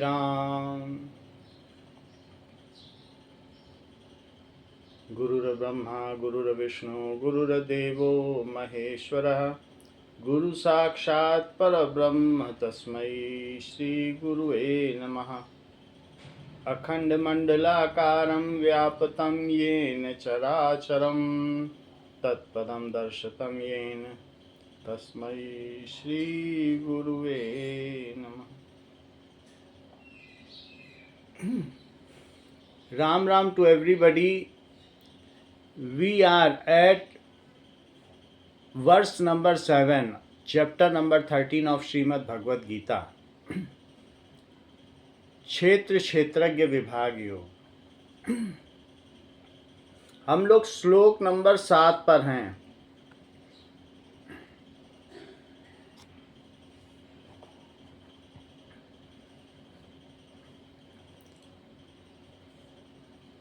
राम। गुरुर्ब्रह्मा गुरुर्विष्णु गुरुर्देवो महेश्वरः, गुरु साक्षात् परब्रह्म तस्मै श्री गुरुवे नमः। अखंडमंडलाकारं व्याप्तं येन चराचरं तत्पदं दर्शितं येन तस्मै श्री गुरुवे नमः। Ram Ram to everybody. We are at verse number 7, chapter number 13 of Srimad Bhagavad Gita. क्षेत्र क्षेत्रज्ञ विभाग योग। हम लोग श्लोक नंबर 7 पर हैं।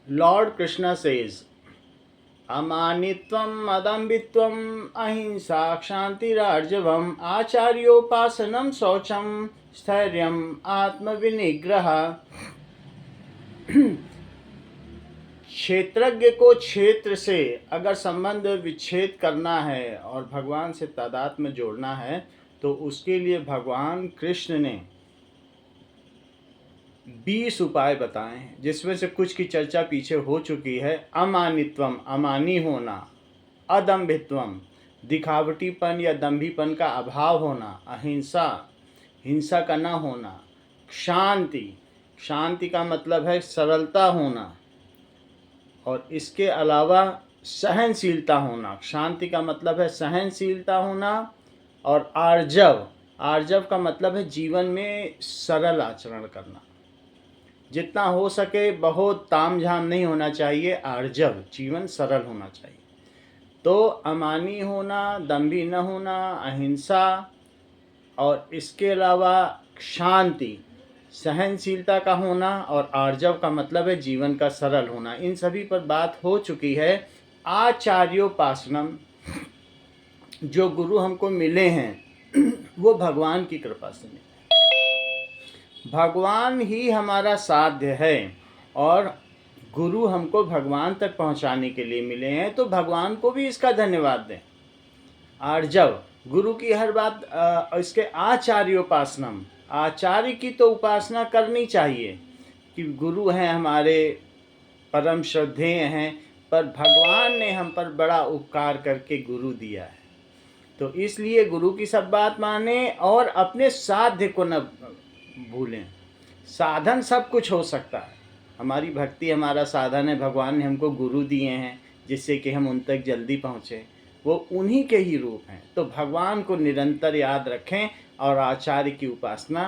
Lord Krishna says, अमानित्वम अदम्बित्वम अहिंसा क्षांतिरार्जवम आचार्योपासनम शौचम स्थैर्यम आत्मविनिग्रह। क्षेत्रज्ञ को क्षेत्र से अगर संबंध विच्छेद करना है और भगवान से तादात्म्य जोड़ना है तो उसके लिए भगवान कृष्ण ने 20 उपाय बताए हैं, जिसमें से कुछ की चर्चा पीछे हो चुकी है। अमानित्वम अमानी होना, अदम्भित्वम दिखावटीपन या दंभीपन का अभाव होना, अहिंसा हिंसा का न होना, शांति शांति का मतलब है सरलता होना, और इसके अलावा सहनशीलता होना। शांति का मतलब है सहनशीलता होना। और आर्जव आर्जव का मतलब है जीवन में सरल आचरण करना। जितना हो सके बहुत तामझाम नहीं होना चाहिए, आर्जव जीवन सरल होना चाहिए। तो अमानी होना, दंभी न होना, अहिंसा, और इसके अलावा शांति सहनशीलता का होना, और आर्जव का मतलब है जीवन का सरल होना। इन सभी पर बात हो चुकी है। आचार्योपासनम, जो गुरु हमको मिले हैं वो भगवान की कृपा से मिले। भगवान ही हमारा साध्य है और गुरु हमको भगवान तक पहुंचाने के लिए मिले हैं, तो भगवान को भी इसका धन्यवाद दें। आर्जव गुरु की हर बात इसके आचार्योपासनम, आचार्य की तो उपासना करनी चाहिए कि गुरु हैं हमारे, परम श्रद्धेय हैं, पर भगवान ने हम पर बड़ा उपकार करके गुरु दिया है, तो इसलिए गुरु की सब बात माने और अपने साध्य को न भूलें। साधन सब कुछ हो सकता है, हमारी भक्ति हमारा साधन है। भगवान ने हमको गुरु दिए हैं जिससे कि हम उन तक जल्दी पहुँचें, वो उन्हीं के ही रूप हैं। तो भगवान को निरंतर याद रखें और आचार्य की उपासना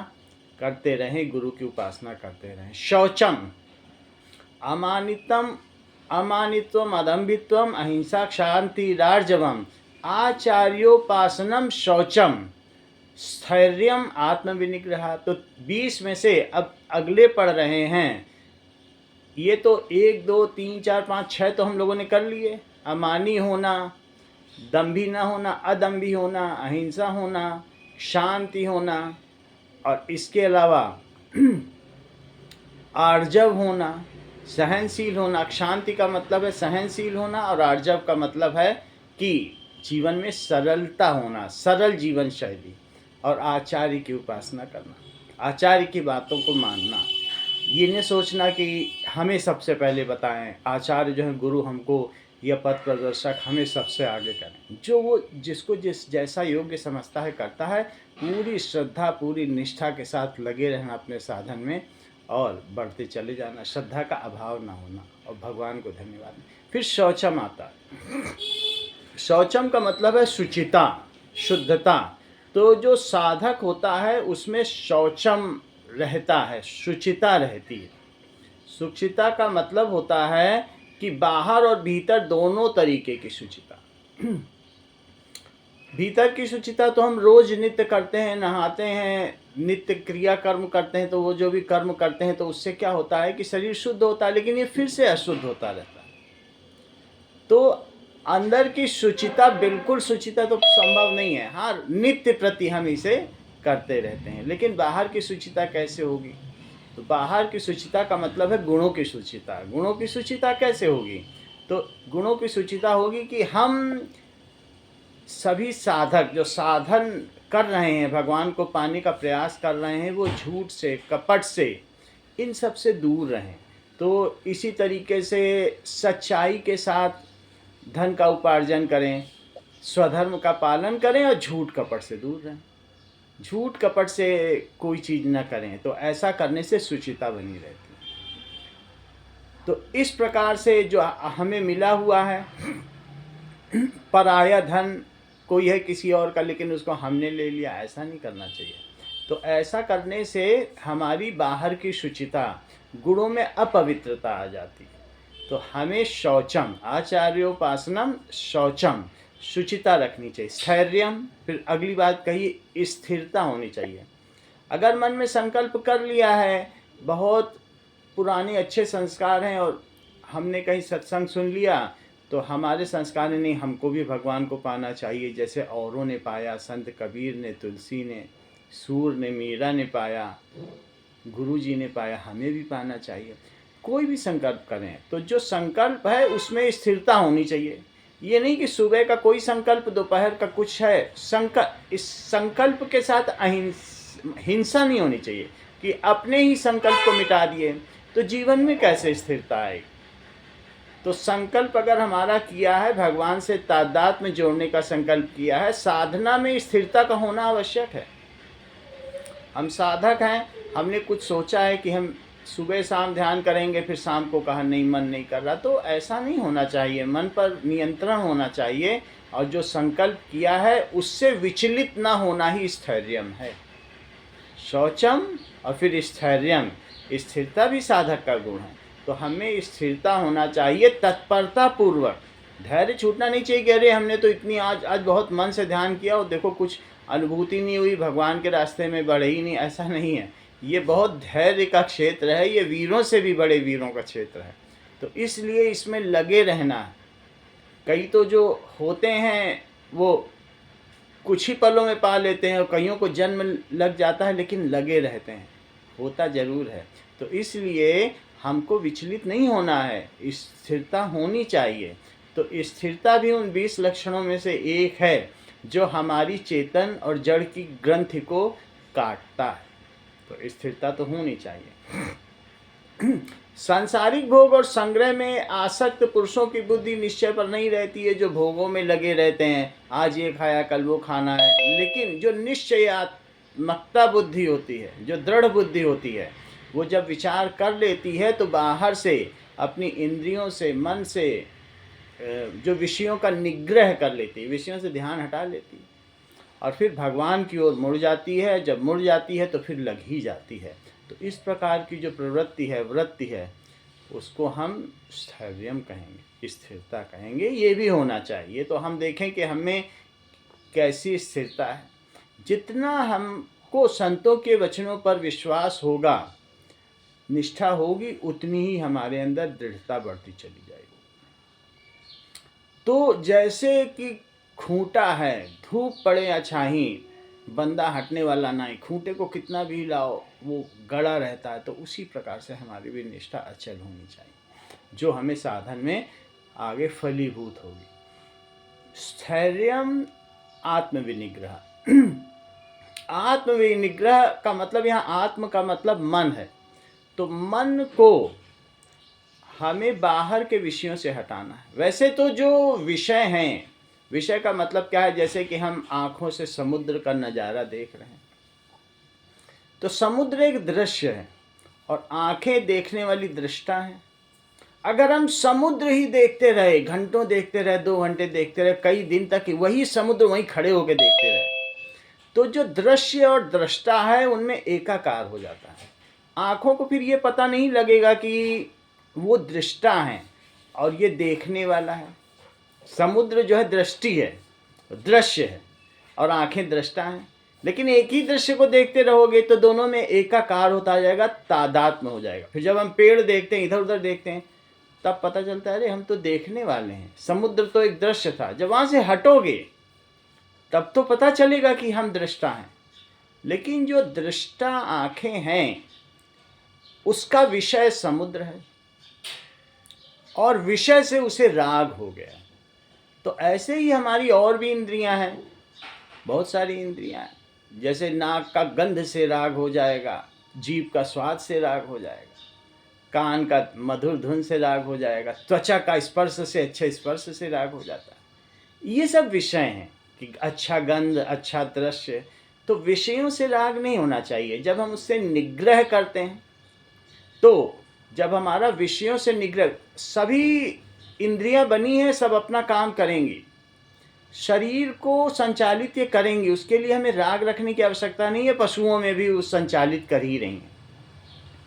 करते रहें, गुरु की उपासना करते रहें। शौचम अमानित्वम अदम्भित्वम अहिंसा क्षांतिरार्जवम आचार्योपासनम शौचम स्थैर्यम आत्मविनिग्रह। तो 20 में से अब अगले पढ़ रहे हैं। ये तो 1 2 3 4 5 6 तो हम लोगों ने कर लिए। अमानी होना, दंभी न होना, अदंभी होना, अहिंसा होना, शांति होना, और इसके अलावा आर्जव होना, सहनशील होना। शांति का मतलब है सहनशील होना, और आर्जव का मतलब है कि जीवन में सरलता होना, सरल जीवन शैली, और आचार्य की उपासना करना, आचार्य की बातों को मानना। ये नहीं सोचना कि हमें सबसे पहले बताएं, आचार्य जो है गुरु हमको या पथ प्रदर्शक हमें सबसे आगे करें। जो वो जिसको जैसा योग्य समझता है करता है। पूरी श्रद्धा पूरी निष्ठा के साथ लगे रहना अपने साधन में और बढ़ते चले जाना, श्रद्धा का अभाव ना होना, और भगवान को धन्यवाद। फिर शौचम आता है। शौचम का मतलब है शुचिता, शुद्धता। तो जो साधक होता है उसमें शौचम रहता है, शुचिता रहती है। शुचिता का मतलब होता है कि बाहर और भीतर दोनों तरीके की शुचिता। भीतर की शुचिता तो हम रोज नित्य करते हैं, नहाते हैं, नित्य क्रिया कर्म करते हैं, तो वो जो भी कर्म करते हैं तो उससे क्या होता है कि शरीर शुद्ध होता है, लेकिन ये फिर से अशुद्ध होता रहता है। तो अंदर की शुचिता, बिल्कुल शुचिता तो संभव नहीं है। हाँ, नित्य प्रति हम इसे करते रहते हैं, लेकिन बाहर की शुचिता कैसे होगी? तो बाहर की शुचिता का मतलब है गुणों की शुचिता। गुणों की शुचिता कैसे होगी? तो गुणों की शुचिता होगी कि हम सभी साधक जो साधन कर रहे हैं, भगवान को पाने का प्रयास कर रहे हैं, वो झूठ से, कपट से, इन सब से दूर रहें। तो इसी तरीके से सच्चाई के साथ धन का उपार्जन करें, स्वधर्म का पालन करें और झूठ कपट से दूर रहें। झूठ कपट से कोई चीज़ न करें, तो ऐसा करने से शुचिता बनी रहती है। तो इस प्रकार से जो हमें मिला हुआ है पराया धन कोई है किसी और का, लेकिन उसको हमने ले लिया, ऐसा नहीं करना चाहिए। तो ऐसा करने से हमारी बाहर की शुचिता, गुणों में अपवित्रता आ जाती है। तो हमें शौचम, आचार्योपासनम शौचम, शुचिता रखनी चाहिए। स्थैर्यम, फिर अगली बात कही स्थिरता होनी चाहिए। अगर मन में संकल्प कर लिया है, बहुत पुराने अच्छे संस्कार हैं और हमने कहीं सत्संग सुन लिया, तो हमारे संस्कार ने नहीं, हमको भी भगवान को पाना चाहिए जैसे औरों ने पाया, संत कबीर ने, तुलसी ने, सूर ने, मीरा ने पाया, गुरु जी ने पाया, हमें भी पाना चाहिए। कोई भी संकल्प करें तो जो संकल्प है उसमें स्थिरता होनी चाहिए। ये नहीं कि सुबह का कोई संकल्प, दोपहर का कुछ है इस संकल्प के साथ हिंसा नहीं होनी चाहिए कि अपने ही संकल्प को मिटा दिए, तो जीवन में कैसे स्थिरता आएगी? तो संकल्प अगर हमारा किया है, भगवान से तादात्म्य में जोड़ने का संकल्प किया है, साधना में स्थिरता का होना आवश्यक है। हम साधक हैं, हमने कुछ सोचा है कि हम सुबह शाम ध्यान करेंगे, फिर शाम को कहा नहीं, मन नहीं कर रहा, तो ऐसा नहीं होना चाहिए। मन पर नियंत्रण होना चाहिए और जो संकल्प किया है उससे विचलित ना होना ही स्थैर्यम है। शौचम और फिर स्थैर्यम, स्थिरता भी साधक का गुण है। तो हमें स्थिरता होना चाहिए, तत्परता पूर्वक। धैर्य छूटना नहीं चाहिए कि अरे हमने तो इतनी आज बहुत मन से ध्यान किया और देखो कुछ अनुभूति नहीं हुई, भगवान के रास्ते में बढ़े ही नहीं, ऐसा नहीं है। ये बहुत धैर्य का क्षेत्र है, ये वीरों से भी बड़े वीरों का क्षेत्र है। तो इसलिए इसमें लगे रहना है। कई तो जो होते हैं वो कुछ ही पलों में पा लेते हैं और कईयों को जन्म लग जाता है, लेकिन लगे रहते हैं, होता जरूर है। तो इसलिए हमको विचलित नहीं होना है, स्थिरता होनी चाहिए। तो स्थिरता भी उन 20 लक्षणों में से एक है जो हमारी चेतन और जड़ की ग्रंथि को काटता है। तो स्थिरता तो होनी चाहिए। सांसारिक भोग और संग्रह में आसक्त पुरुषों की बुद्धि निश्चय पर नहीं रहती है, जो भोगों में लगे रहते हैं, आज ये खाया कल वो खाना है। लेकिन जो निश्चयात्मकता बुद्धि होती है, जो दृढ़ बुद्धि होती है, वो जब विचार कर लेती है तो बाहर से अपनी इंद्रियों से, मन से जो विषयों का निग्रह कर लेती है, विषयों से ध्यान हटा लेती है और फिर भगवान की ओर मुड़ जाती है। जब मुड़ जाती है तो फिर लग ही जाती है। तो इस प्रकार की जो प्रवृत्ति है, वृत्ति है, उसको हम स्थैर्यम कहेंगे, स्थिरता कहेंगे। ये भी होना चाहिए। तो हम देखें कि हमें कैसी स्थिरता है। जितना हमको संतों के वचनों पर विश्वास होगा, निष्ठा होगी, उतनी ही हमारे अंदर दृढ़ता बढ़ती चली जाएगी। तो जैसे कि खूंटा है, धूप पड़े या छाही, बंदा हटने वाला नहीं, खूंटे को कितना भी हिलाओ वो गड़ा रहता है। तो उसी प्रकार से हमारी भी निष्ठा अचल होनी चाहिए, जो हमें साधन में आगे फलीभूत होगी। स्थैर्यम आत्मविनिग्रह। आत्मविनिग्रह का मतलब, यहाँ आत्म का मतलब मन है। तो मन को हमें बाहर के विषयों से हटाना है। वैसे तो जो विषय हैं, विषय का मतलब क्या है, जैसे कि हम आँखों से समुद्र का नज़ारा देख रहे हैं, तो समुद्र एक दृश्य है और आँखें देखने वाली दृष्टा हैं। अगर हम समुद्र ही देखते रहे, घंटों देखते रहे, 2 घंटे देखते रहे, कई दिन तक वही समुद्र वहीं खड़े होकर देखते रहे, तो जो दृश्य और दृष्टा है उनमें एकाकार हो जाता है। आँखों को फिर ये पता नहीं लगेगा कि वो दृष्टा हैं और ये देखने वाला है। समुद्र जो है दृष्टि है, दृश्य है, और आंखें दृष्टा हैं। लेकिन एक ही दृश्य को देखते रहोगे तो दोनों में एकाकार होता जाएगा, तादात्म्य हो जाएगा। फिर जब हम पेड़ देखते हैं, इधर उधर देखते हैं, तब पता चलता है अरे हम तो देखने वाले हैं, समुद्र तो एक दृश्य था। जब वहाँ से हटोगे तब तो पता चलेगा कि हम दृष्टा हैं। लेकिन जो दृष्टा आंखें हैं उसका विषय समुद्र है और विषय से उसे राग हो गया। तो ऐसे ही हमारी और भी इंद्रियां हैं, बहुत सारी इंद्रियां हैं। जैसे नाक का गंध से राग हो जाएगा, जीभ का स्वाद से राग हो जाएगा, कान का मधुर धुन से राग हो जाएगा, त्वचा का स्पर्श से, अच्छे स्पर्श से राग हो जाता है। ये सब विषय हैं कि अच्छा गंध, अच्छा दृश्य। तो विषयों से राग नहीं होना चाहिए। जब हम उससे निग्रह करते हैं, तो जब हमारा विषयों से निग्रह, सभी इंद्रियां बनी हैं, सब अपना काम करेंगी, शरीर को संचालित ये करेंगी, उसके लिए हमें राग रखने की आवश्यकता नहीं है। पशुओं में भी वो संचालित कर ही रही हैं।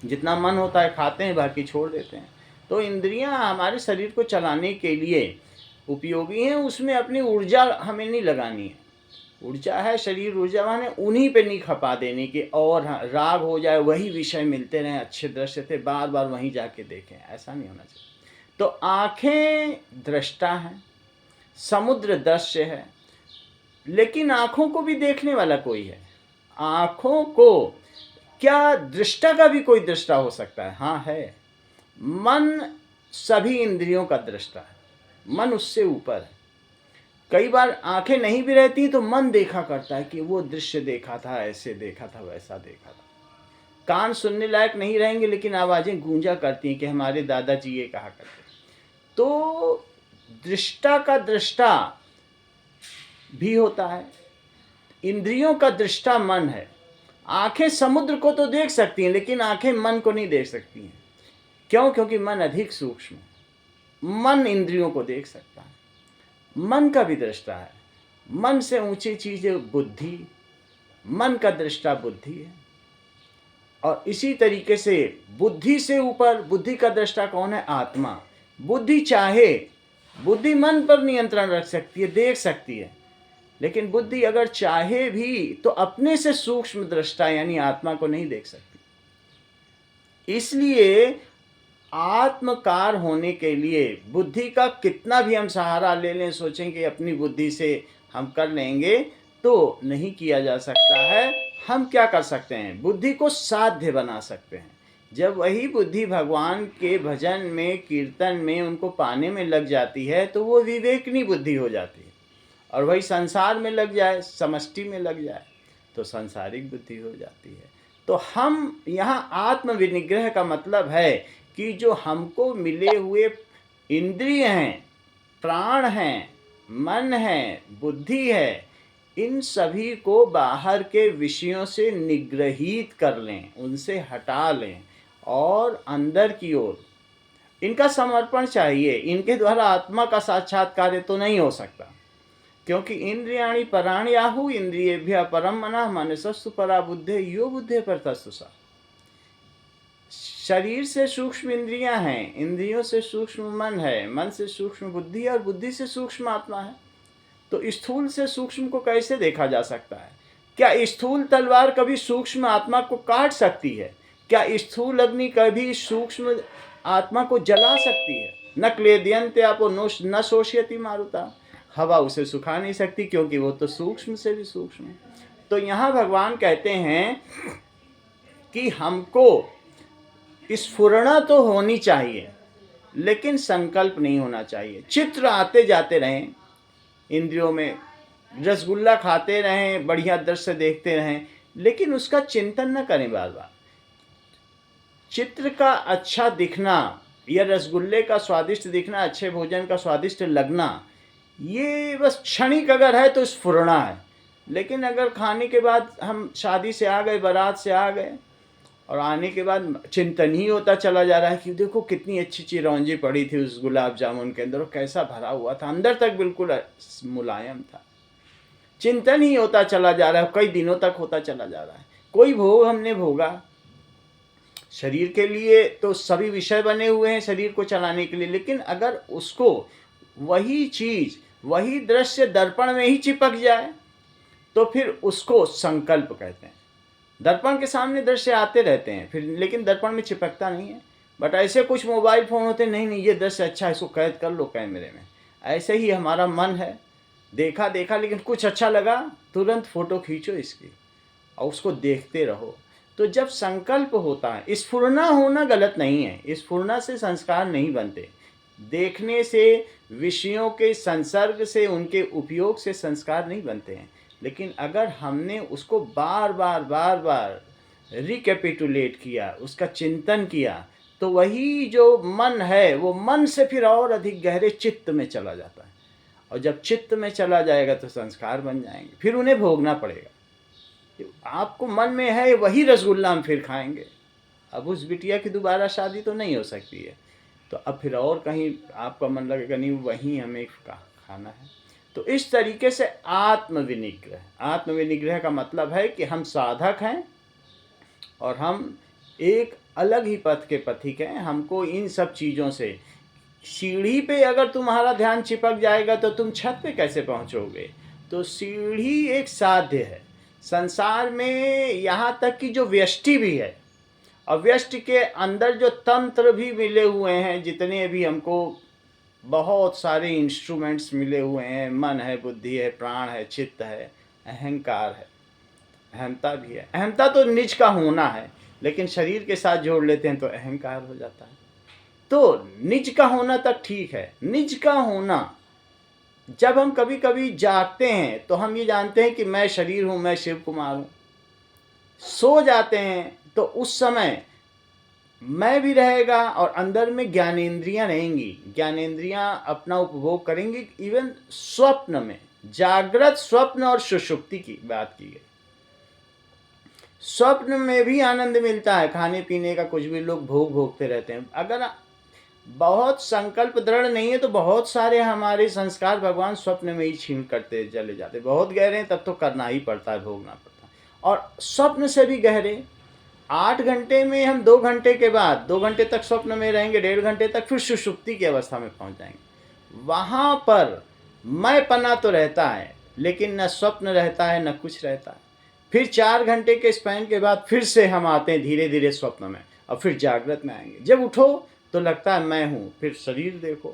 जितना मन होता है खाते हैं, बाकी छोड़ देते हैं। तो इंद्रियां हमारे शरीर को चलाने के लिए उपयोगी हैं, उसमें अपनी ऊर्जा हमें नहीं लगानी है। ऊर्जा है, शरीर ऊर्जावान है, उन्हीं पे नहीं खपा देने की। और राग हो जाए, वही विषय मिलते रहें, अच्छे दृश्य थे, बार बार वहीं जाके देखें, ऐसा नहीं होना चाहिए। तो आँखें दृष्टा हैं, समुद्र दृश्य है, लेकिन आँखों को भी देखने वाला कोई है। आँखों को क्या दृष्टा का भी कोई दृष्टा हो सकता है? हाँ है। मन सभी इंद्रियों का दृष्टा है, मन उससे ऊपर है। कई बार आंखें नहीं भी रहती तो मन देखा करता है कि वो दृश्य देखा था, ऐसे देखा था, वैसा देखा था। कान सुनने लायक नहीं रहेंगे, लेकिन आवाजें गूंजा करती हैं कि हमारे दादाजी ये कहा करते। तो दृष्टा का दृष्टा भी होता है, इंद्रियों का दृष्टा मन है। आंखें समुद्र को तो देख सकती हैं, लेकिन आंखें मन को नहीं देख सकती हैं। क्यों? क्योंकि मन अधिक सूक्ष्म है। मन इंद्रियों को देख सकता है, मन का भी दृष्टा है। मन से ऊंची चीज है बुद्धि, मन का दृष्टा बुद्धि है। और इसी तरीके से बुद्धि से ऊपर, बुद्धि का दृष्टा कौन है? आत्मा। बुद्धि चाहे, बुद्धि मन पर नियंत्रण रख सकती है, देख सकती है, लेकिन बुद्धि अगर चाहे भी तो अपने से सूक्ष्म दृष्टा यानी आत्मा को नहीं देख सकती। इसलिए आत्मकार होने के लिए बुद्धि का कितना भी हम सहारा ले लें, सोचें कि अपनी बुद्धि से हम कर लेंगे, तो नहीं किया जा सकता है। हम क्या कर सकते हैं? बुद्धि को साध्य बना सकते हैं। जब वही बुद्धि भगवान के भजन में, कीर्तन में, उनको पाने में लग जाती है, तो वो विवेकनी बुद्धि हो जाती है। और वही संसार में लग जाए, समष्टि में लग जाए, तो सांसारिक बुद्धि हो जाती है। तो हम यहाँ आत्म विनिग्रह का मतलब है कि जो हमको मिले हुए इंद्रिय हैं, प्राण हैं, मन है, बुद्धि है, इन सभी को बाहर के विषयों से निग्रहित कर लें, उनसे हटा लें और अंदर की ओर इनका समर्पण चाहिए। इनके द्वारा आत्मा का साक्षात्कार तो नहीं हो सकता, क्योंकि इंद्रियाणि पराणि आहु इंद्रियेभ्यः परम मनः मनसस्तु परा बुद्धे यो बुद्धे परतस्तु सा। शरीर से सूक्ष्म इंद्रियां हैं, इंद्रियों से सूक्ष्म मन है, मन से सूक्ष्म बुद्धि और बुद्धि से सूक्ष्म आत्मा है। तो स्थूल से सूक्ष्म को कैसे देखा जा सकता है? क्या स्थूल तलवार कभी सूक्ष्म आत्मा को काट सकती है? क्या स्थूल अग्नि कभी सूक्ष्म आत्मा को जला सकती है? न क्लेदयन्ते आपो न शोषयति मारुता। हवा उसे सुखा नहीं सकती, क्योंकि वो तो सूक्ष्म से भी सूक्ष्म है। तो यहाँ भगवान कहते हैं कि हमको स्फुरणा तो होनी चाहिए, लेकिन संकल्प नहीं होना चाहिए। चित्र आते जाते रहें इंद्रियों में, रसगुल्ला खाते रहें, बढ़िया दृश्य देखते रहें, लेकिन उसका चिंतन न करें बार बार। चित्र का अच्छा दिखना या रसगुल्ले का स्वादिष्ट दिखना, अच्छे भोजन का स्वादिष्ट लगना, ये बस क्षणिक अगर है तो स्फुरणा है। लेकिन अगर खाने के बाद हम शादी से आ गए, बारात से आ गए, और आने के बाद चिंतन ही होता चला जा रहा है कि देखो कितनी अच्छी चिरौंजी पड़ी थी उस गुलाब जामुन के अंदर, और कैसा भरा हुआ था, अंदर तक बिल्कुल मुलायम था। चिंतन ही होता चला जा रहा है, कई दिनों तक होता चला जा रहा है। कोई भोग हमने भोगा, शरीर के लिए तो सभी विषय बने हुए हैं शरीर को चलाने के लिए, लेकिन अगर उसको वही चीज, वही दृश्य दर्पण में ही चिपक जाए, तो फिर उसको संकल्प कहते हैं। दर्पण के सामने दृश्य आते रहते हैं फिर, लेकिन दर्पण में चिपकता नहीं है। बट ऐसे कुछ मोबाइल फ़ोन होते, नहीं नहीं ये दृश्य अच्छा है, इसको कैद कर लो कैमरे में। ऐसे ही हमारा मन है, देखा देखा लेकिन कुछ अच्छा लगा, तुरंत फ़ोटो खींचो इसकी और उसको देखते रहो। तो जब संकल्प होता है, स्फुरना होना गलत नहीं है, स्फुरना से संस्कार नहीं बनते, देखने से, विषयों के संसर्ग से, उनके उपयोग से संस्कार नहीं बनते हैं। लेकिन अगर हमने उसको बार बार बार बार रिकैपिटुलेट किया, उसका चिंतन किया, तो वही जो मन है वो मन से फिर और अधिक गहरे चित्त में चला जाता है, और जब चित्त में चला जाएगा तो संस्कार बन जाएंगे, फिर उन्हें भोगना पड़ेगा। आपको मन में है वही रसगुल्ला हम फिर खाएंगे। अब उस बिटिया की दोबारा शादी तो नहीं हो सकती है, तो अब फिर और कहीं आपका मन लगेगा नहीं वहीं हमें खाना है। तो इस तरीके से आत्मविनिग्रह का मतलब है कि हम साधक हैं और हम एक अलग ही पथ के पथिक हैं। हमको इन सब चीज़ों से, सीढ़ी पे अगर तुम्हारा ध्यान चिपक जाएगा तो तुम छत पे कैसे पहुंचोगे? तो सीढ़ी एक साध्य है संसार में, यहाँ तक कि जो व्यष्टि भी है, और व्यष्टि के अंदर जो तंत्र भी मिले हुए हैं, जितने भी हमको बहुत सारे इंस्ट्रूमेंट्स मिले हुए हैं, मन है, बुद्धि है, प्राण है, चित्त है, अहंकार है, अहमता भी है। अहमता तो निज का होना है, लेकिन शरीर के साथ जोड़ लेते हैं तो अहंकार हो जाता है। तो निज का होना तक ठीक है। निज का होना, जब हम कभी कभी जागते हैं तो हम ये जानते हैं कि मैं शरीर हूँ, मैं शिव कुमार हूँ। सो जाते हैं तो उस समय मैं भी रहेगा और अंदर में ज्ञानेंद्रियां रहेंगी, ज्ञानेंद्रियां अपना उपभोग करेंगी। इवन स्वप्न में, जागृत, स्वप्न और सुषुप्ति की बात की गई। स्वप्न में भी आनंद मिलता है, खाने पीने का कुछ भी लोग भोगते रहते हैं। अगर बहुत संकल्प दृढ़ नहीं है तो बहुत सारे हमारे संस्कार भगवान स्वप्न में ही छीन करते चले जाते। बहुत गहरे हैं तब तो करना ही पड़ता है, भोगना पड़ता है। और स्वप्न से भी गहरे, 8 घंटे में हम 2 घंटे के बाद, 2 घंटे तक स्वप्न में रहेंगे, 1.5 घंटे तक फिर सुषुप्ति की अवस्था में पहुंच जाएंगे। वहां पर मैं पना तो रहता है, लेकिन न स्वप्न रहता है न कुछ रहता है। फिर 4 घंटे के स्पैन के बाद फिर से हम आते हैं धीरे धीरे स्वप्न में, और फिर जागृत में आएंगे। जब उठो तो लगता है मैं हूँ, फिर शरीर देखो,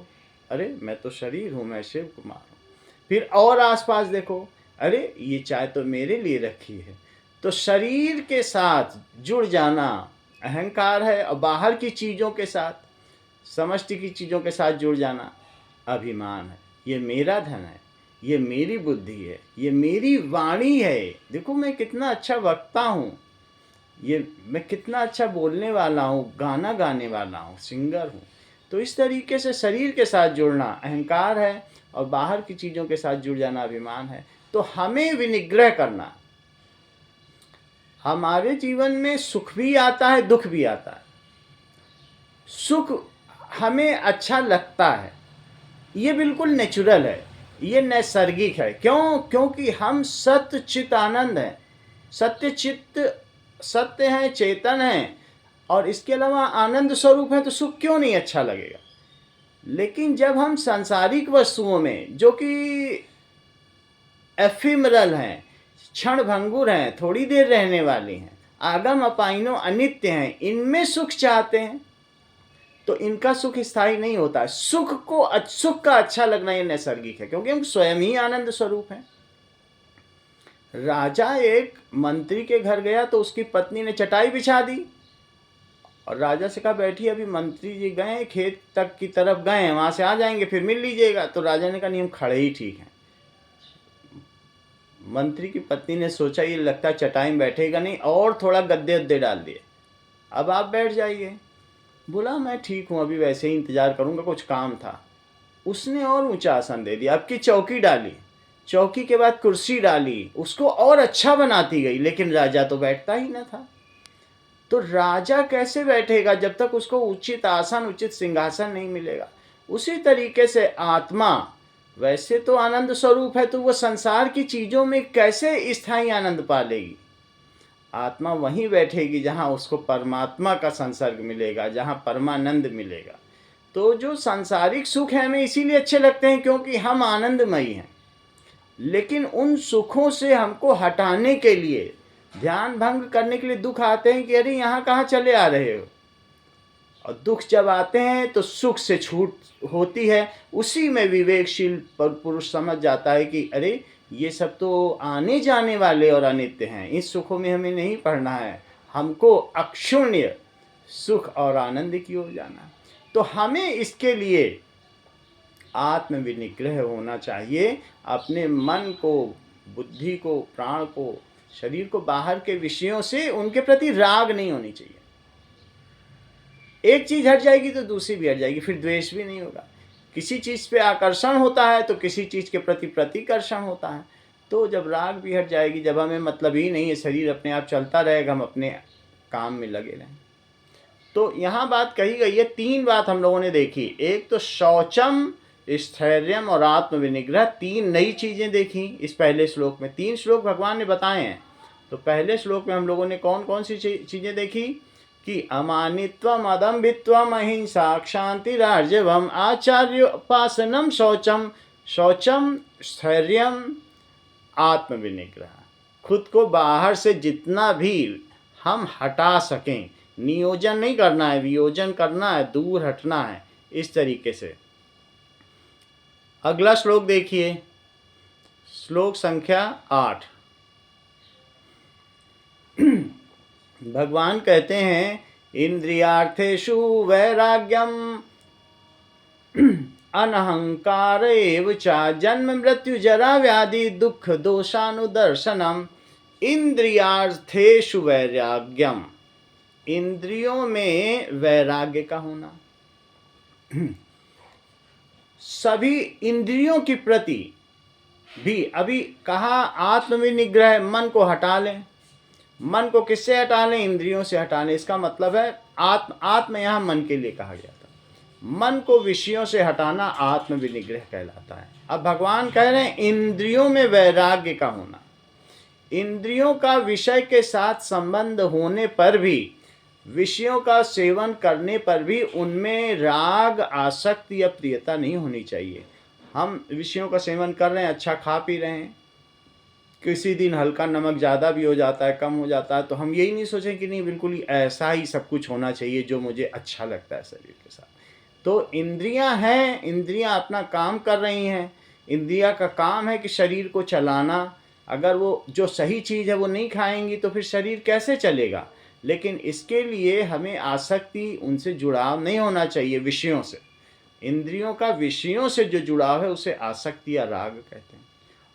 अरे मैं तो शरीर हूँ, मैं शिव कुमार हूँ। फिर और आसपास देखो, अरे ये चाय तो मेरे लिए रखी है। तो शरीर के साथ जुड़ जाना अहंकार है, और बाहर की चीज़ों के साथ, समष्टि की चीज़ों के साथ जुड़ जाना अभिमान है। ये मेरा धन है, ये मेरी बुद्धि है, ये मेरी वाणी है, देखो मैं कितना अच्छा वक्ता हूँ, ये मैं कितना अच्छा बोलने वाला हूँ, गाना गाने वाला हूँ, सिंगर हूँ। तो इस तरीके से शरीर के साथ जुड़ना अहंकार है, और बाहर की चीज़ों के साथ जुड़ जाना अभिमान है। तो हमें विनिग्रह करना। हमारे जीवन में सुख भी आता है, दुख भी आता है। सुख हमें अच्छा लगता है, ये बिल्कुल नेचुरल है, ये नैसर्गिक है। क्यों? क्योंकि हम सत्य चित आनंद हैं, सत्य चित्त, सत्य हैं, चेतन हैं, और इसके अलावा आनंद स्वरूप है, तो सुख क्यों नहीं अच्छा लगेगा। लेकिन जब हम सांसारिक वस्तुओं में, जो कि एफिमरल हैं, क्षण भंगुर हैं, थोड़ी देर रहने वाली हैं, आगम अपाइनो अनित्य हैं, इनमें सुख चाहते हैं तो इनका सुख स्थायी नहीं होता है। सुख का अच्छा लगना ये नैसर्गिक है, क्योंकि हम स्वयं ही आनंद स्वरूप हैं। राजा एक मंत्री के घर गया तो उसकी पत्नी ने चटाई बिछा दी, और राजा से कहा बैठिए, अभी मंत्री जी गए खेत तक की तरफ गए हैं, वहां से आ जाएंगे, फिर मिल लीजिएगा। तो राजा ने कहा नहीं, हम खड़े ही ठीक हैं। मंत्री की पत्नी ने सोचा ये लगता है चटाई में बैठेगा नहीं, और थोड़ा गद्दे उद्दे डाल दिए, अब आप बैठ जाइए। बोला मैं ठीक हूँ, अभी वैसे ही इंतजार करूँगा, कुछ काम था। उसने और ऊंचा आसन दे दिया, अब की चौकी डाली, चौकी के बाद कुर्सी डाली, उसको और अच्छा बनाती गई, लेकिन राजा तो बैठता ही न था। तो राजा कैसे बैठेगा जब तक उसको उचित आसन, उचित सिंहासन नहीं मिलेगा। उसी तरीके से आत्मा वैसे तो आनंद स्वरूप है, तो वह संसार की चीज़ों में कैसे स्थायी आनंद पा लेगी। आत्मा वहीं बैठेगी जहाँ उसको परमात्मा का संसर्ग मिलेगा, जहाँ परमानंद मिलेगा। तो जो सांसारिक सुख है हमें इसीलिए अच्छे लगते हैं क्योंकि हम आनंदमयी हैं, लेकिन उन सुखों से हमको हटाने के लिए, ध्यान भंग करने के लिए दुख आते हैं कि अरे यहाँ कहाँ चले आ रहे हो। और दुख जब आते हैं तो सुख से छूट होती है। उसी में विवेकशील पुरुष समझ जाता है कि अरे ये सब तो आने जाने वाले और अनित्य हैं, इस सुखों में हमें नहीं पढ़ना है, हमको अक्षुण्य सुख और आनंद की ओर जाना। तो हमें इसके लिए आत्मविनिग्रह होना चाहिए। अपने मन को, बुद्धि को, प्राण को, शरीर को बाहर के विषयों से उनके प्रति राग नहीं होनी चाहिए। एक चीज हट जाएगी तो दूसरी भी हट जाएगी, फिर द्वेष भी नहीं होगा। किसी चीज पे आकर्षण होता है तो किसी चीज के प्रति प्रतिकर्षण होता है। तो जब राग भी हट जाएगी, जब हमें मतलब ही नहीं है, शरीर अपने आप चलता रहेगा, हम अपने काम में लगे रहें। तो यहाँ बात कही गई है, 3 बात हम लोगों ने देखी। एक तो शौचम, स्थैर्यम और आत्मविनिग्रह, 3 नई चीजें देखी इस पहले श्लोक में। 3 श्लोक भगवान ने बताए हैं। तो पहले श्लोक में हम लोगों ने कौन कौन सी चीजें देखी कि अमानित्वम, अदम्भित्वम, अहिंसा, क्षांतिरार्जवम, आचार्योपासनम, शौचम। शौचम, स्थैर्यम, आत्मविनिग्रह। खुद को बाहर से जितना भी हम हटा सकें, नियोजन नहीं करना है, वियोजन करना है, दूर हटना है, इस तरीके से। अगला श्लोक देखिए, श्लोक संख्या 8। भगवान कहते हैं इंद्रियार्थेषु वैराग्यम अनहंकार एव च जन्म मृत्यु जरा व्याधि दुख दोषानुदर्शनम। इंद्रियार्थेषु वैराग्यम, इंद्रियों में वैराग्य का होना। सभी इंद्रियों के प्रति भी, अभी कहा आत्मविनिग्रह, मन को हटा लें। मन को किससे हटा लें? इंद्रियों से हटा लें। इसका मतलब है आत्म यहाँ मन के लिए कहा गया था। मन को विषयों से हटाना आत्मविनिग्रह कहलाता है। अब भगवान कह रहे हैं इंद्रियों में वैराग्य का होना। इंद्रियों का विषय के साथ संबंध होने पर भी, विषयों का सेवन करने पर भी उनमें राग, आसक्ति या प्रियता नहीं होनी चाहिए। हम विषयों का सेवन कर रहे हैं, अच्छा खा पी रहे हैं, किसी दिन हल्का नमक ज़्यादा भी हो जाता है, कम हो जाता है, तो हम यही नहीं सोचें कि नहीं बिल्कुल ही ऐसा ही सब कुछ होना चाहिए जो मुझे अच्छा लगता है शरीर के साथ। तो इंद्रियां हैं, इंद्रियां अपना काम कर रही हैं। इंद्रिया का काम है कि शरीर को चलाना। अगर वो जो सही चीज़ है वो नहीं खाएंगी तो फिर शरीर कैसे चलेगा? लेकिन इसके लिए हमें आसक्ति, उनसे जुड़ाव नहीं होना चाहिए विषयों से। इंद्रियों का विषयों से जो जुड़ाव है उसे आसक्ति या राग कहते हैं,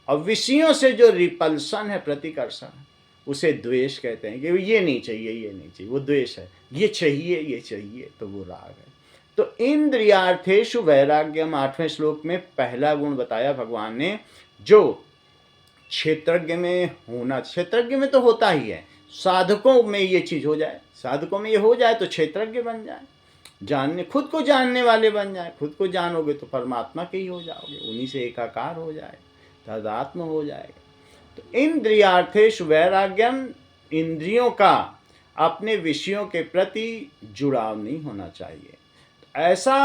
और विषयों से जो रिपल्सन है, प्रतिकर्षण है, उसे द्वेष कहते हैं कि ये नहीं चाहिए, ये नहीं चाहिए, वो द्वेष है। ये चाहिए, तो वो राग है। तो इंद्रियार्थेषु वैराग्यम, 8वें श्लोक में पहला गुण बताया भगवान ने, जो क्षेत्रज्ञ में होना। क्षेत्रज्ञ में तो होता ही है, साधकों में ये चीज हो जाए, साधकों में ये हो जाए तो क्षेत्रज्ञ बन जाए, जानने, खुद को जानने वाले बन जाए। खुद को जानोगे तो परमात्मा के ही हो जाओगे, उन्हीं से एकाकार हो जाए, तदात्म हो जाएगा। तो इंद्रियार्थेषु वैराग्यम, इंद्रियों का अपने विषयों के प्रति जुड़ाव नहीं होना चाहिए। ऐसा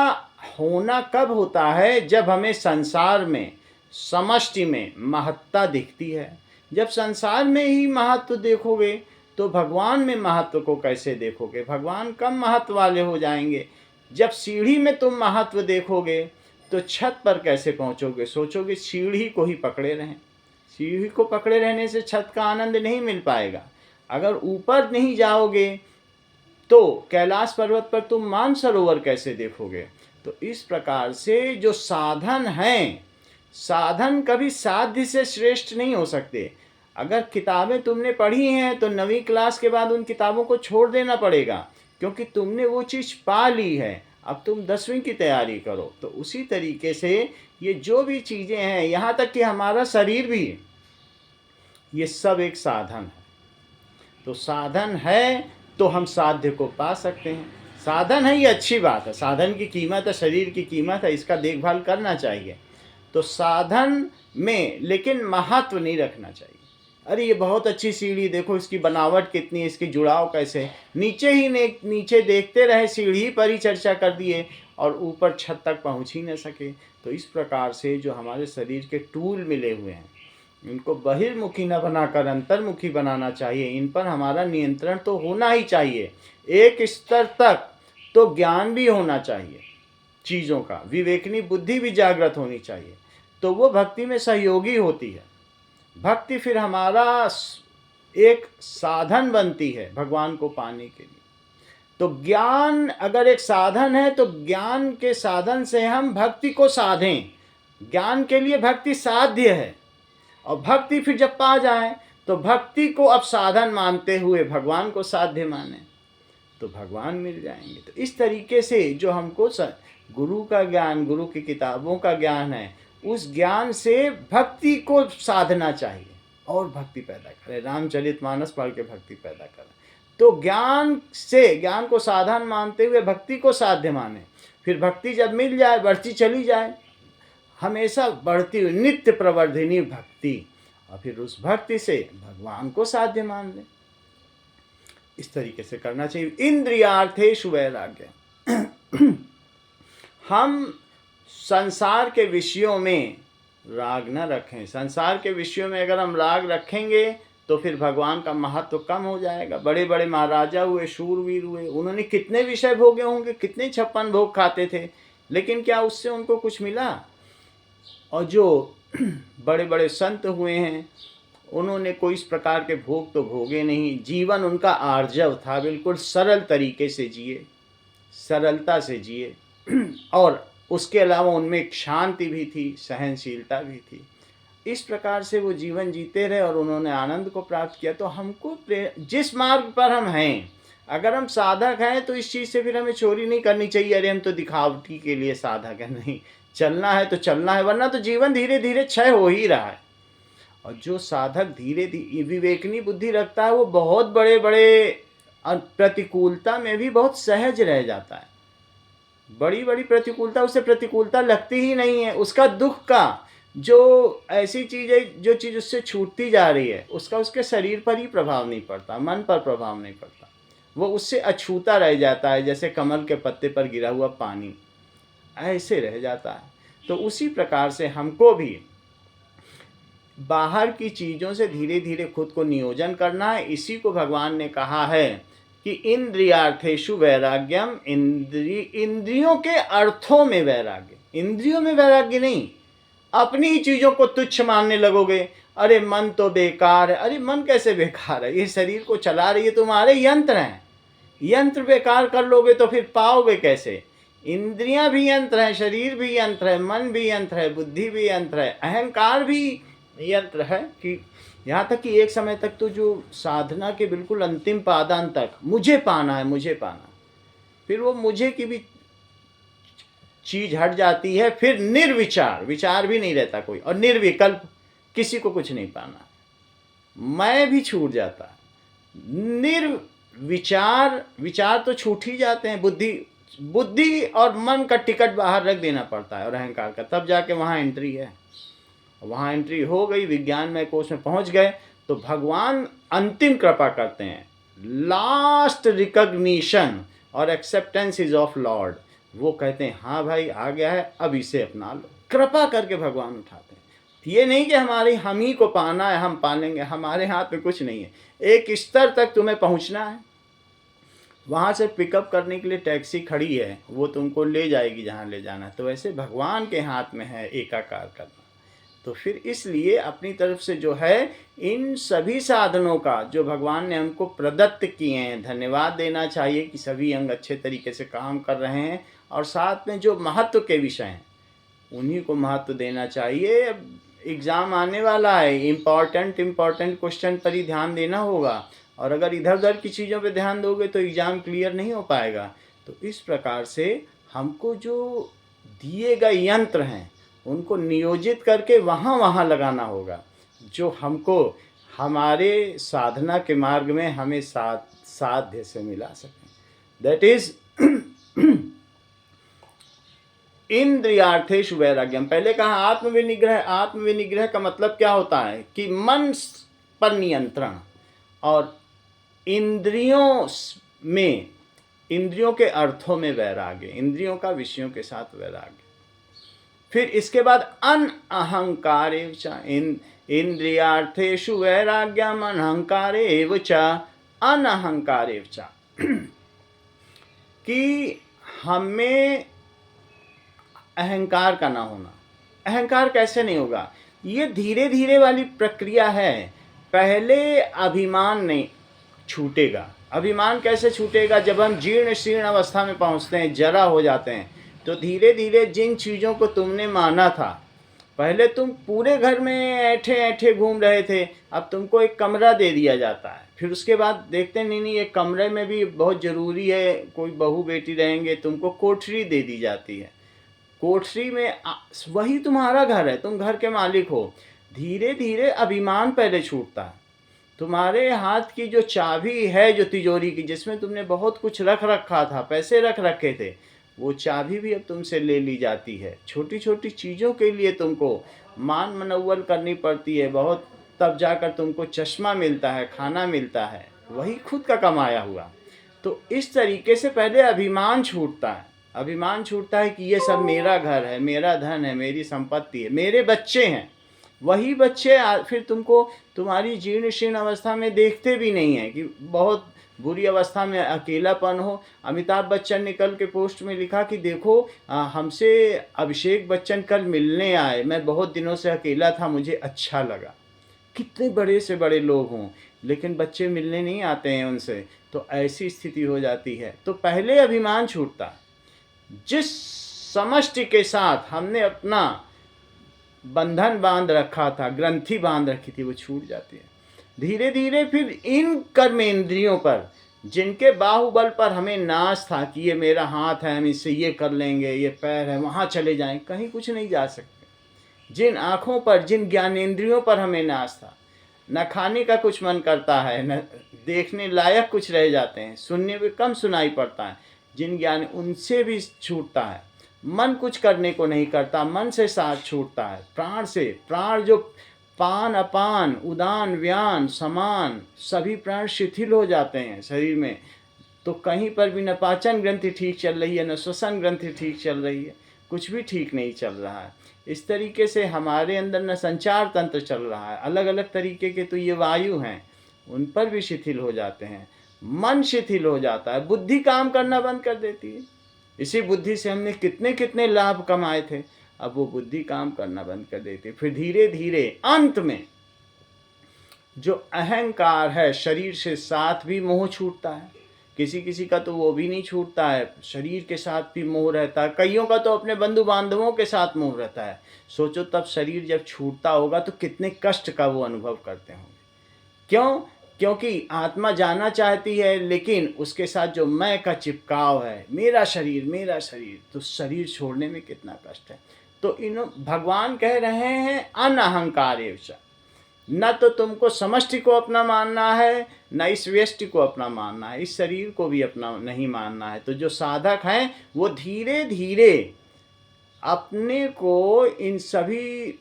होना कब होता है? जब हमें संसार में, समष्टि में महत्ता दिखती है। जब संसार में ही महत्व देखोगे तो भगवान में महत्व को कैसे देखोगे? भगवान कम महत्व वाले हो जाएंगे। जब सीढ़ी में तुम महत्व देखोगे तो छत पर कैसे पहुंचोगे? सोचोगे सीढ़ी को ही पकड़े रहें। सीढ़ी को पकड़े रहने से छत का आनंद नहीं मिल पाएगा। अगर ऊपर नहीं जाओगे तो कैलाश पर्वत पर तुम मानसरोवर कैसे देखोगे? तो इस प्रकार से जो साधन हैं, साधन कभी साध्य से श्रेष्ठ नहीं हो सकते। अगर किताबें तुमने पढ़ी हैं तो 9वीं क्लास के बाद उन किताबों को छोड़ देना पड़ेगा, क्योंकि तुमने वो चीज़ पा ली है। अब तुम 10वीं की तैयारी करो। तो उसी तरीके से ये जो भी चीज़ें हैं, यहाँ तक कि हमारा शरीर भी, ये सब एक साधन है। तो साधन है तो हम साध्य को पा सकते हैं। साधन है, ये अच्छी बात है, साधन की कीमत है, शरीर की कीमत है, इसका देखभाल करना चाहिए। तो साधन में लेकिन महत्व नहीं रखना चाहिए। अरे ये बहुत अच्छी सीढ़ी, देखो इसकी बनावट कितनी, इसकी जुड़ाव कैसे, नीचे देखते रहे, सीढ़ी पर ही चर्चा कर दिए और ऊपर छत तक पहुंच ही न सके। तो इस प्रकार से जो हमारे शरीर के टूल मिले हुए हैं, इनको बहिर्मुखी न बनाकर अंतर्मुखी बनाना चाहिए। इन पर हमारा नियंत्रण तो होना ही चाहिए। एक स्तर तक तो ज्ञान भी होना चाहिए चीज़ों का, विवेकनी बुद्धि भी जागृत होनी चाहिए, तो वो भक्ति में सहयोगी होती है। भक्ति फिर हमारा एक साधन बनती है भगवान को पाने के लिए। तो ज्ञान अगर एक साधन है तो ज्ञान के साधन से हम भक्ति को साधें। ज्ञान के लिए भक्ति साध्य है, और भक्ति फिर जब पा जाए तो भक्ति को अब साधन मानते हुए भगवान को साध्य माने तो भगवान मिल जाएंगे। तो इस तरीके से जो हमको गुरु का ज्ञान, गुरु की किताबों का ज्ञान है, उस ज्ञान से भक्ति को साधना चाहिए और भक्ति पैदा करें। रामचरितमानस पढ़ के भक्ति पैदा करें। तो ज्ञान से, ज्ञान को साधन मानते हुए भक्ति को साध्य माने। फिर भक्ति जब मिल जाए, बढ़ती चली जाए, हमेशा बढ़ती हुई नित्य प्रवर्धिनी भक्ति, और फिर उस भक्ति से भगवान को साध्य मान ले। इस तरीके से करना चाहिए। इंद्रियार्थेषु वैराग्य। हम संसार के विषयों में राग न रखें। संसार के विषयों में अगर हम राग रखेंगे तो फिर भगवान का महत्व कम हो जाएगा। बड़े बड़े महाराजा हुए, शूरवीर हुए, उन्होंने कितने विषय भोगे होंगे, कितने 56 भोग खाते थे, लेकिन क्या उससे उनको कुछ मिला? और जो बड़े बड़े संत हुए हैं, उन्होंने कोई इस प्रकार के भोग तो भोगे नहीं। जीवन उनका आर्जव था, बिल्कुल सरल तरीके से जिए, सरलता से जिए, और उसके अलावा उनमें एक शांति भी थी, सहनशीलता भी थी। इस प्रकार से वो जीवन जीते रहे और उन्होंने आनंद को प्राप्त किया। तो हमको जिस मार्ग पर हम हैं, अगर हम साधक हैं तो इस चीज़ से फिर हमें चोरी नहीं करनी चाहिए। अरे हम तो दिखावटी के लिए साधक हैं, नहीं, चलना है तो चलना है, वरना तो जीवन धीरे धीरे क्षय हो ही रहा है। और जो साधक धीरे धीरे विवेकनी बुद्धि रखता है, वो बहुत बड़े बड़े प्रतिकूलता में भी बहुत सहज रह जाता है। बड़ी बड़ी प्रतिकूलता उसे प्रतिकूलता लगती ही नहीं है। उसका दुख का जो ऐसी चीज़ है, जो चीज़ उससे छूटती जा रही है, उसका उसके शरीर पर ही प्रभाव नहीं पड़ता, मन पर प्रभाव नहीं पड़ता। वो उससे अछूता रह जाता है, जैसे कमल के पत्ते पर गिरा हुआ पानी ऐसे रह जाता है। तो उसी प्रकार से हमको भी बाहर की चीज़ों से धीरे धीरे खुद को नियोजन करना है। इसी को भगवान ने कहा है कि इंद्रियार्थेषु वैराग्यम, इंद्रियों के अर्थों में वैराग्य। इंद्रियों में वैराग्य नहीं, अपनी ही चीज़ों को तुच्छ मानने लगोगे। अरे मन तो बेकार है। अरे मन कैसे बेकार है? ये शरीर को चला रही है तुम्हारे यंत्र हैं। यंत्र बेकार कर लोगे तो फिर पाओगे कैसे? इंद्रियां भी यंत्र हैं, शरीर भी यंत्र है, मन भी यंत्र है, बुद्धि भी यंत्र है, अहंकार भी यंत्र है। कि यहाँ तक कि एक समय तक तो जो साधना के बिल्कुल अंतिम पादान तक मुझे पाना है, मुझे पाना, फिर वो मुझे की भी चीज हट जाती है। फिर निर्विचार, विचार भी नहीं रहता कोई, और निर्विकल्प, किसी को कुछ नहीं पाना, मैं भी छूट जाता है। निर्विचार, विचार तो छूट ही जाते हैं। बुद्धि और मन का टिकट बाहर रख देना पड़ता है, और अहंकार का, तब जाके वहाँ एंट्री है। वहाँ एंट्री हो गई, विज्ञानमय कोश में पहुँच गए, तो भगवान अंतिम कृपा करते हैं। लास्ट रिकॉग्निशन और एक्सेप्टेंस इज ऑफ लॉर्ड। वो कहते हैं हाँ भाई आ गया है, अब इसे अपना लो। कृपा करके भगवान उठाते हैं। ये नहीं कि हम ही को पाना है, हम पालेंगे, हमारे हाथ में कुछ नहीं है। एक स्तर तक तुम्हें पहुंचना है, वहाँ से पिकअप करने के लिए टैक्सी खड़ी है, वो तुमको ले जाएगी जहाँ ले जाना है। तो वैसे भगवान के हाथ में है एकाकार करना। तो फिर इसलिए अपनी तरफ से जो है, इन सभी साधनों का जो भगवान ने हमको प्रदत्त किए हैं, धन्यवाद देना चाहिए कि सभी अंग अच्छे तरीके से काम कर रहे हैं। और साथ में जो महत्व के विषय हैं, उन्हीं को महत्व देना चाहिए। अब एग्ज़ाम आने वाला है, इम्पॉर्टेंट क्वेश्चन पर ही ध्यान देना होगा, और अगर इधर उधर की चीज़ों पे ध्यान दोगे तो एग्ज़ाम क्लियर नहीं हो पाएगा। तो इस प्रकार से हमको जो दिए गए यंत्र हैं, उनको नियोजित करके वहाँ लगाना होगा, जो हमको हमारे साधना के मार्ग में हमें साध्य से मिला सके। दैट इज इंद्रियार्थेषु वैराग्यम। पहले कहा आत्मविनिग्रह। आत्मविनिग्रह का मतलब क्या होता है कि मन पर नियंत्रण, और इंद्रियों में, इंद्रियों के अर्थों में वैराग्य, इंद्रियों का विषयों के साथ वैराग्य। फिर इसके बाद अनअहंकारेव च, इंद्रियार्थेषु वैराग्यम अनहंकारेव च, अनहंकारेव च, कि हमें अहंकार का ना होना। अहंकार कैसे नहीं होगा? ये धीरे धीरे वाली प्रक्रिया है। पहले अभिमान नहीं छूटेगा। अभिमान कैसे छूटेगा? जब हम जीर्ण शीर्ण अवस्था में पहुंचते हैं, जरा हो जाते हैं, तो धीरे धीरे जिन चीज़ों को तुमने माना था, पहले तुम पूरे घर में ऐठे ऐठे घूम रहे थे, अब तुमको एक कमरा दे दिया जाता है। फिर उसके बाद देखते हैं, नहीं नहीं, एक कमरे में भी बहुत ज़रूरी है, कोई बहू बेटी रहेंगे, तुमको कोठरी दे दी जाती है। कोठरी में वही तुम्हारा घर है, तुम घर के मालिक हो। धीरे धीरे अभिमान पहले छूटता है। तुम्हारे हाथ की जो चाबी है, जो तिजोरी की, जिसमें तुमने बहुत कुछ रख रखा था, पैसे रख रखे थे, वो चाबी भी अब तुमसे ले ली जाती है। छोटी छोटी चीज़ों के लिए तुमको मान मनौवल करनी पड़ती है बहुत, तब जाकर तुमको चश्मा मिलता है, खाना मिलता है, वही खुद का कमाया हुआ। तो इस तरीके से पहले अभिमान छूटता है। अभिमान छूटता है कि ये सब मेरा घर है, मेरा धन है, मेरी संपत्ति है, मेरे बच्चे हैं। वही बच्चे फिर तुमको तुम्हारी जीर्ण शीर्ण अवस्था में देखते भी नहीं है, कि बहुत बुरी अवस्था में अकेलापन हो। अमिताभ बच्चन ने कल के पोस्ट में लिखा कि देखो, हमसे अभिषेक बच्चन कल मिलने आए, मैं बहुत दिनों से अकेला था, मुझे अच्छा लगा। कितने बड़े से बड़े लोग हों, लेकिन बच्चे मिलने नहीं आते हैं उनसे, तो ऐसी स्थिति हो जाती है। तो पहले अभिमान छूटता है। जिस समष्टि के साथ हमने अपना बंधन बांध रखा था, ग्रंथि बांध रखी थी, वो छूट जाती है। धीरे धीरे फिर इन कर्मेंद्रियों पर, जिनके बाहुबल पर हमें नाज था कि ये मेरा हाथ है, हम इससे ये कर लेंगे, ये पैर है, वहाँ चले जाएं, कहीं कुछ नहीं जा सकते। जिन आँखों पर, जिन ज्ञानेंद्रियों पर हमें नाज था, न खाने का कुछ मन करता है, न देखने लायक कुछ रह जाते हैं, सुनने में कम सुनाई पड़ता है, जिन ज्ञान, उनसे भी छूटता है। मन कुछ करने को नहीं करता, मन से साथ छूटता है। प्राण से, प्राण जो पान अपान उदान व्यान समान, सभी प्राण शिथिल हो जाते हैं शरीर में। तो कहीं पर भी न पाचन ग्रंथि ठीक चल रही है, न श्वसन ग्रंथि ठीक चल रही है, कुछ भी ठीक नहीं चल रहा है। इस तरीके से हमारे अंदर न संचार तंत्र चल रहा है। अलग अलग तरीके के तो ये वायु हैं, उन पर भी शिथिल हो जाते हैं। मन शिथिल हो जाता है, बुद्धि काम करना बंद कर देती है। इसी बुद्धि से हमने कितने कितने लाभ कमाए थे, अब वो बुद्धि काम करना बंद कर देती है। फिर धीरे धीरे अंत में जो अहंकार है, शरीर से साथ भी मोह छूटता है। किसी किसी का तो वो भी नहीं छूटता है, शरीर के साथ भी मोह रहता है। कईयों का तो अपने बंधु बांधवों के साथ मोह रहता है। सोचो तब शरीर जब छूटता होगा तो कितने कष्ट का वो अनुभव करते होंगे। क्यों? क्योंकि आत्मा जाना चाहती है, लेकिन उसके साथ जो मैं का चिपकाव है, मेरा शरीर, तो शरीर छोड़ने में कितना कष्ट है। तो इन भगवान कह रहे हैं अनअहंकारेव, न तो तुमको समष्टि को अपना मानना है, न इस व्यष्टि को अपना मानना है, इस शरीर को भी अपना नहीं मानना है। तो जो साधक हैं वो धीरे धीरे अपने को इन सभी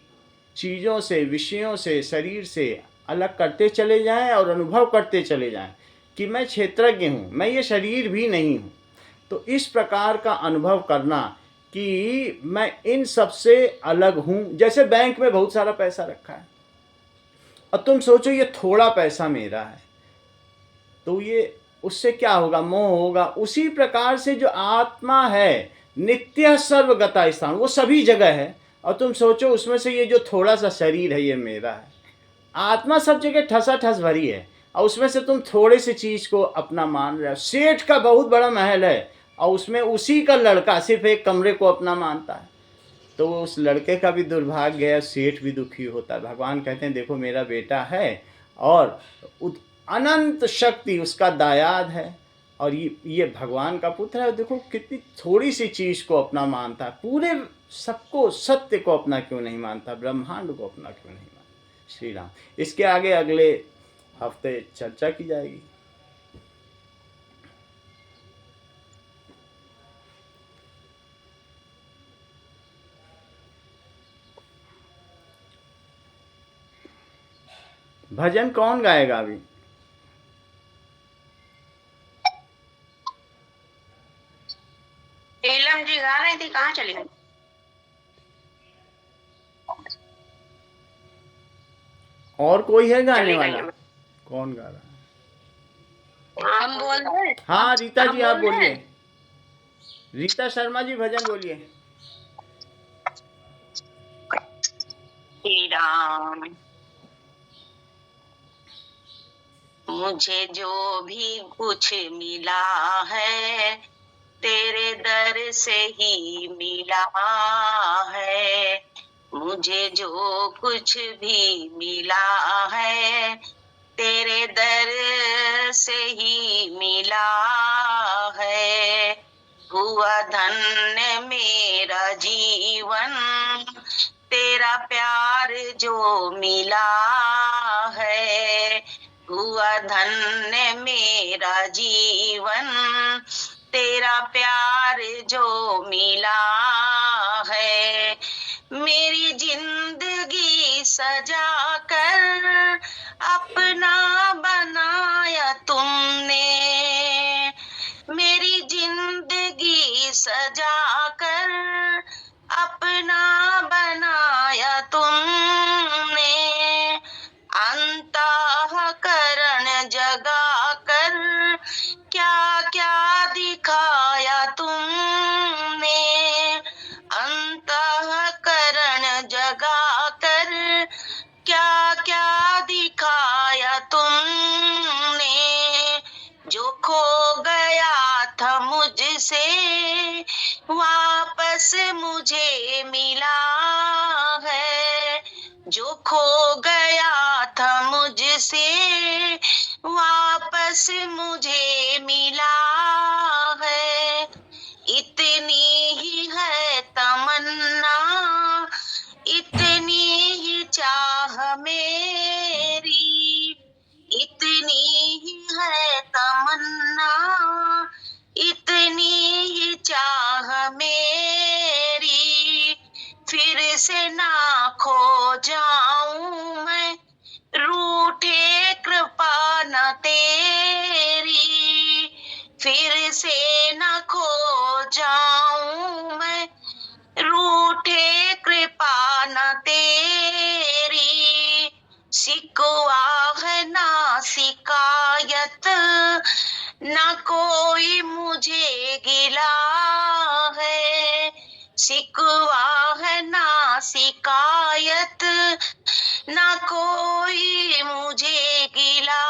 चीज़ों से, विषयों से, शरीर से अलग करते चले जाएं और अनुभव करते चले जाएं कि मैं क्षेत्रज्ञ हूँ, मैं ये शरीर भी नहीं हूँ। तो इस प्रकार का अनुभव करना कि मैं इन सब से अलग हूँ। जैसे बैंक में बहुत सारा पैसा रखा है और तुम सोचो ये थोड़ा पैसा मेरा है, तो ये उससे क्या होगा? मोह होगा। उसी प्रकार से जो आत्मा है, नित्य सर्वगता स्थान, वो सभी जगह है, और तुम सोचो उसमें से ये जो थोड़ा सा शरीर है ये मेरा है। आत्मा सब जगह ठसा ठस भरी है, और उसमें से तुम थोड़े से चीज को अपना मान रहे हो। सेठ का बहुत बड़ा महल है और उसमें उसी का लड़का सिर्फ एक कमरे को अपना मानता है, तो उस लड़के का भी दुर्भाग्य है, सेठ भी दुखी होता है। भगवान कहते हैं देखो मेरा बेटा है और अनंत शक्ति उसका दायाद है, और ये भगवान का पुत्र है। देखो कितनी थोड़ी सी चीज़ को अपना मानता है, पूरे सबको, सत्य को अपना क्यों नहीं मानता, ब्रह्मांड को अपना क्यों नहीं मानता। श्री राम। इसके आगे अगले हफ्ते चर्चा की जाएगी। भजन कौन गाएगा अभी? नीलम जी गा रही थी, कहाँ चली गई? और कोई है गाने वाला? कौन गा रहा है? हम बोल रहे। हाँ रीता जी आप बोलिए। रीता शर्मा जी भजन बोलिए। श्री राम। मुझे जो भी कुछ मिला है तेरे दर से ही मिला है। मुझे जो कुछ भी मिला है तेरे दर से ही मिला है। हुआ धन्य मेरा जीवन तेरा प्यार जो मिला है। हुआ धन्य मेरा जीवन तेरा प्यार जो मिला है। मेरी जिंदगी सजा कर अपना बनाया तुमने। मेरी जिंदगी सजा कर अपना बनाया तुमने। अंतःकरण जगा कर क्या क्या दिखाया तुमने। अंतःकरण जगा कर क्या क्या दिखाया तुमने। जो खो गया था मुझसे वापस मुझे मिला है। जो खो गया था मुझसे वापस मुझे मिला है। इतनी ही है तमन्ना इतनी ही चाह मेरी। इतनी ही है तमन्ना इतनी ही चाह मेरी। फिर से ना खो जाऊं मैं रूठे कृपा न तेरी। फिर से न खो जाऊं मैं रूठे कृपा न तेरी। शिकवा है ना शिकायत न कोई मुझे गिला है। शिकवा है ना शिकायत न कोई मुझे गिला